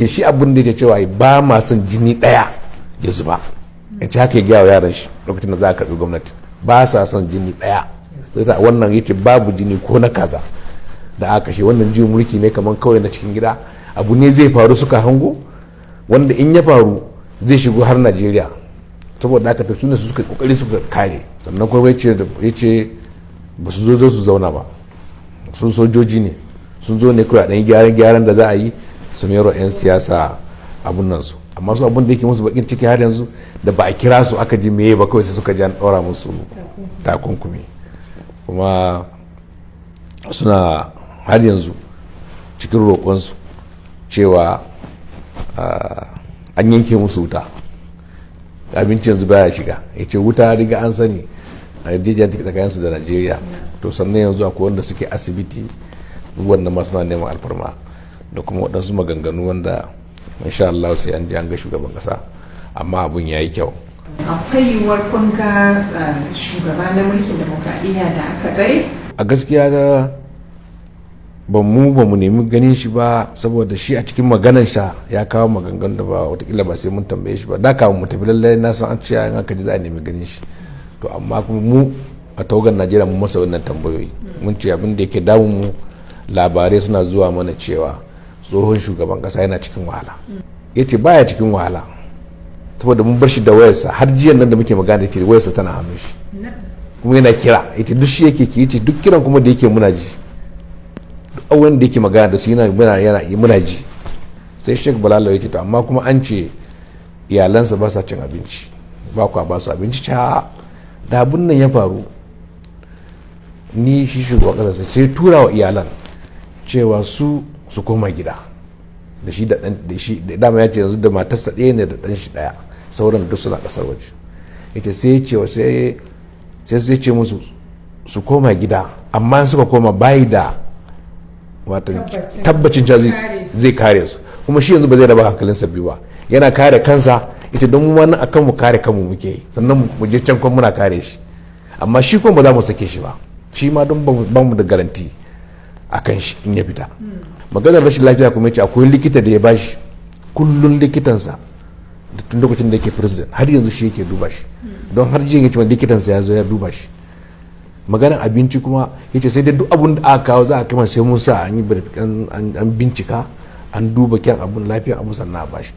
shi abin da yake cewa ba ma son jini daya ya zuba in ci haka ya gaya wa yaran shi lokacin da za a karbi gwamnati ba sa son jini daya sai ta wannan yake babu jini ko na kaza da aka kashe wannan juyin mulki ne kamar kawai na cikin gida abu ne zai faru suka hango wanda in ya faru zai shigo har Najeriya saboda haka su ne su suka kokari suka kare sannan kuma ya ce ba su zo su zauna ba sun sojoji ne sun zo ne kawai a ɗan gyaran da za a yi su mero 'yan siyasa abun nan su amma su abun da yake musu bakin ciki har yanzu da ba a kira su aka ji meye ba kawai sai suka ji an ɗora musu takunkumi kuma suna har yanzu cikin roƙonsu cewa an yanke musu wuta abinci yanzu baya shiga ya ce wuta riga an sani a yarjejiyar tsakaninsu da Najeriya to sannan yanzu akwai wanda suke asibiti wanda ma suna neman alfarma da kuma waɗansu maganganu wanda insha Allah sai an je an ga shugaban ƙasa amma abun ya yi kyau. Akwai yiwuwar kun ga shugaba na mulkin demokradiyya da aka tsare? A gaskiya ga ba mu nemi ganin shi ba saboda shi a cikin maganar sa ya kawo maganganu da ba watakila ba sai mun tambaye shi ba da kawo mu tafi lallai na san an ce in aka ji za a nemi ganin shi to amma kuma mu a tawagar Najeriya mun masa wannan tambayoyi mun ce abin da yake damun mu labarai suna zuwa mana cewa tsohon shugaban kasa yana cikin wahala ya ce baya cikin wahala saboda mun bar shi da wayarsa har jiyan nan da muke magana ya ce wayarsa tana hannun shi kuma yana kira ya ce duk shi yake ki ce duk kiran kuma da yake muna ji duk awon da yake magana da su yana muna ji sai Sheikh Balalo ya ce to amma kuma an ce iyalansa ba sa cin abinci ba kwa ba su abinci ta da abun nan ya faru ni shi shugaban kasa sai tura wa iyalan cewa su koma gida da shi da dama ya ce yanzu da matarsa ɗaya ne da ɗan shi ɗaya sauran duk suna ƙasar waje ita sai ya ce musu su koma gida amma suka koma bayi da tabbacin cewa zai kare su kuma shi yanzu ba zai raba hankalinsa biyu ba yana kare kansa ita don mu wani akan mu kare kanmu muke yi sannan mu je can kuma muna kare shi amma shi kuma ba za mu sake shi ba shi ma don ba mu da garanti a kan shi in ya fita maganar rashin lafiya kuma yace akwai likita da ya bashi kullun likitansa da tun lokacin da yake president har yanzu shi yake duba shi don har jiya yace likitansa ya zo ya duba shi maganar abinci kuma yace sai dai duk abun da aka kawo za a kama sai mun sa an bincika an duba kyan abun lafiya abu sannan a bashi.